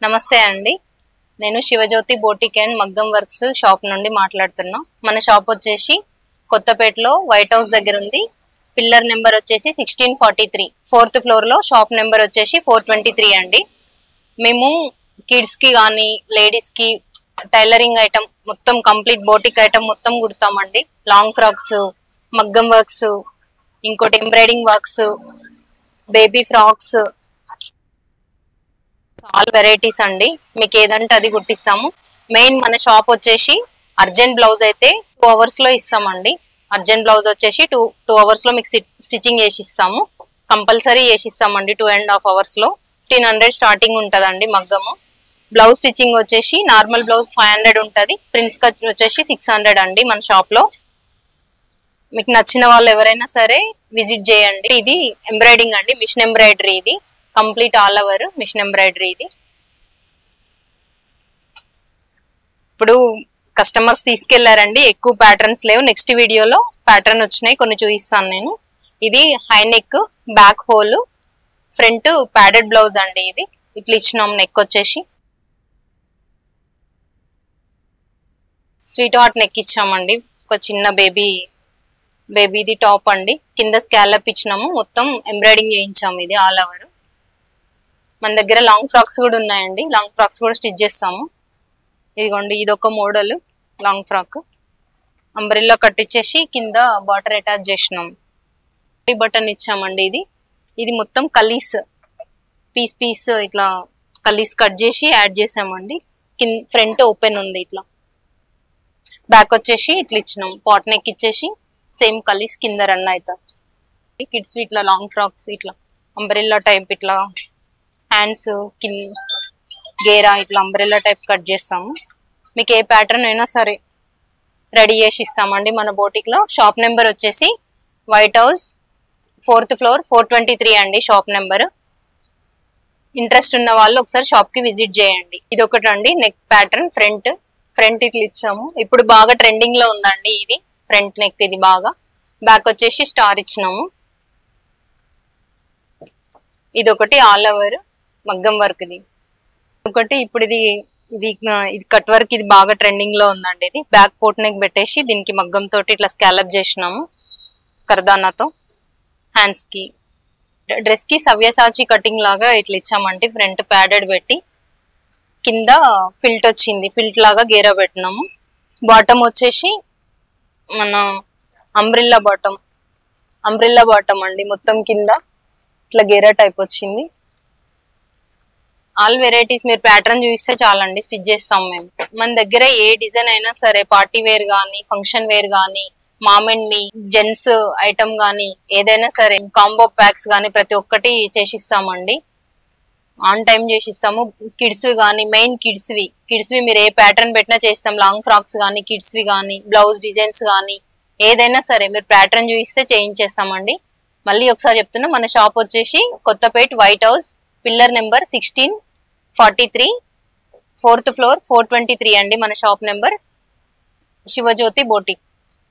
నమస్తే అండి. నేను శివజ్యోతి బోటిక్ అండ్ మగ్గం వర్క్స్ షాప్ నుండి మాట్లాడుతున్నా. మన షాప్ వచ్చేసి కొత్తపేటలో వైట్ హౌస్ దగ్గర ఉంది. పిల్లర్ నెంబర్ వచ్చేసి 1643, 4th ఫ్లోర్ లో. షాప్ నెంబర్ వచ్చేసి 423 అండి. మేము కిడ్స్ కి కానీ లేడీస్ కి టైలరింగ్ ఐటమ్ మొత్తం కంప్లీట్ బోటిక్ ఐటమ్ మొత్తం కుడతామండి. లాంగ్ ఫ్రాక్స్, మగ్గం వర్క్స్, ఇంకోటి embroidering works, baby frocks, all varieties అండి. మీకు ఏదంటే అది కుట్టిస్తాము. మెయిన్ మన షాప్ వచ్చేసి అర్జెంట్ బ్లౌజ్ అయితే 2 hours లో ఇస్తామండి. అర్జెంట్ బ్లౌజ్ వచ్చేసి 2 hours లో మీకు స్టిచ్చింగ్ చేసి ఇస్తాము. కంపల్సరీ చేసి ఇస్తామండి. 2.5 hours లో 1500 స్టార్టింగ్ ఉంటుందండి మగ్గము. బ్లౌజ్ స్టిచ్చింగ్ వచ్చేసి నార్మల్ బ్లౌజ్ 500 ఉంటుంది. ప్రిన్స్ కట్ వచ్చేసి 600 అండి మన షాప్ లో. మీకు నచ్చిన వాళ్ళు ఎవరైనా సరే విజిట్ చేయండి. ఇది ఎంబ్రాయిడింగ్ అండి, మిషన్ ఎంబ్రాయిడరీ. ఇది complete all over machine embroidery. ఇది ఇప్పుడు కస్టమర్స్ తీసుకెళ్లారండి, ఎక్కువ ప్యాటర్న్స్ లేవు. నెక్స్ట్ వీడియోలో ప్యాటర్న్ వచ్చినాయి, కొన్ని చూపిస్తాను నేను. ఇది high neck, back whole, front padded blouse అండి. ఇది ఇట్లా ఇచ్చినాం. నెక్ వచ్చేసి స్వీట్ హార్ట్ నెక్ ఇచ్చామండి. ఒక చిన్న బేబీది టాప్ అండి. కింద స్కాలప్ ఇచ్చినాము. మొత్తం ఎంబ్రాయిడింగ్ చేయించాము. ఇది ఆల్ ఓవర్. మన దగ్గర లాంగ్ ఫ్రాక్స్ కూడా ఉన్నాయండి. లాంగ్ ఫ్రాక్స్ కూడా స్టిచ్ చేస్తాము. ఇదిగోండి, ఇది ఒక మోడల్ లాంగ్ ఫ్రాక్. అంబ్రెల్లా కట్టించేసి కింద బార్డర్ అటాచ్ చేసినాం. బటన్ ఇచ్చామండి. ఇది మొత్తం కలీస్ పీస్ ఇట్లా కలీస్ కట్ చేసి యాడ్ చేసామండి. ఫ్రంట్ ఓపెన్ ఉంది. ఇట్లా బ్యాక్ వచ్చేసి ఇట్లా ఇచ్చినాం. పాట్ నెక్ ఇచ్చేసి సేమ్ కలీస్ కింద రన్ అవుతాం. కిడ్స్ ఇట్లా లాంగ్ ఫ్రాక్స్ ఇట్లా అంబ్రెల్లా టైప్, ఇట్లా హ్యాండ్స్ కింద గేరా ఇట్లా అంబ్రెల్లా టైప్ కట్ చేస్తాము. మీకు ఏ ప్యాటర్న్ అయినా సరే రెడీ చేసి ఇస్తామండి మన బోటిక్ లో. షాప్ నెంబర్ వచ్చేసి వైట్ హౌస్ 4th ఫ్లోర్ 423 అండి షాప్ నెంబర్. ఇంట్రెస్ట్ ఉన్న వాళ్ళు ఒకసారి షాప్ కి విజిట్ చేయండి. ఇది ఒకటి అండి నెక్ ప్యాటర్న్. ఫ్రంట్ ఇట్లా ఇచ్చాము. ఇప్పుడు బాగా ట్రెండింగ్ లో ఉందండి ఇది ఫ్రంట్ నెక్. ఇది బాగా. బ్యాక్ వచ్చేసి స్టార్ ఇచ్చినాము. ఇది ఒకటి ఆల్ ఓవర్ మగ్గం వర్క్. ఇది ఒకటి ఇప్పుడు ఇది కట్ వర్క్. ఇది బాగా ట్రెండింగ్ లో ఉందండి. ఇది బ్యాక్ పోట్ నెక్ పెట్టేసి దీనికి మగ్గం తోటి ఇట్లా స్కాలప్ చేసినాము కర్దానాతో. హ్యాండ్స్ కి, డ్రెస్ కి సవ్యసాచి కటింగ్ లాగా ఇట్లా ఇచ్చామంటే ఫ్రంట్ ప్యాడెడ్ పెట్టి కింద ఫిల్ట్ వచ్చింది. ఫిల్ట్ లాగా గేరా పెట్టినాము. బాటమ్ వచ్చేసి మన అంబ్రిల్లా బాటమ్ అండి. మొత్తం కింద ఇట్లా గేరా టైప్ వచ్చింది. ఆల్ వెరైటీస్ మీరు ప్యాటర్న్ చూస్తే చాలండి, స్టిచ్ చేస్తాం మేము. మన దగ్గర ఏ డిజైన్ అయినా సరే, పార్టీ వేర్ గానీ, ఫంక్షన్ వేర్ గానీ, mom and me gents item గానీ, ఏదైనా సరే కాంబో ప్యాక్స్ గానీ ప్రతి ఒక్కటి చేసిస్తామండి. On time చేసిస్తాము. కిడ్స్వి కానీ, మెయిన్ కిడ్స్వి మీరు ఏ ప్యాటర్న్ పెట్టినా చేస్తాం. లాంగ్ ఫ్రాక్స్ కానీ, కిడ్స్వి కానీ, బ్లౌజ్ డిజైన్స్ కానీ, ఏదైనా సరే మీరు ప్యాటర్న్ చూపిస్తే చేయించేస్తామండి. మళ్ళీ ఒకసారి చెప్తున్నా, మన షాప్ వచ్చేసి Kothapet white house, pillar number 1643, 4th floor 423 అండి మన షాప్ నెంబర్. శివజ్యోతి బోటిక్.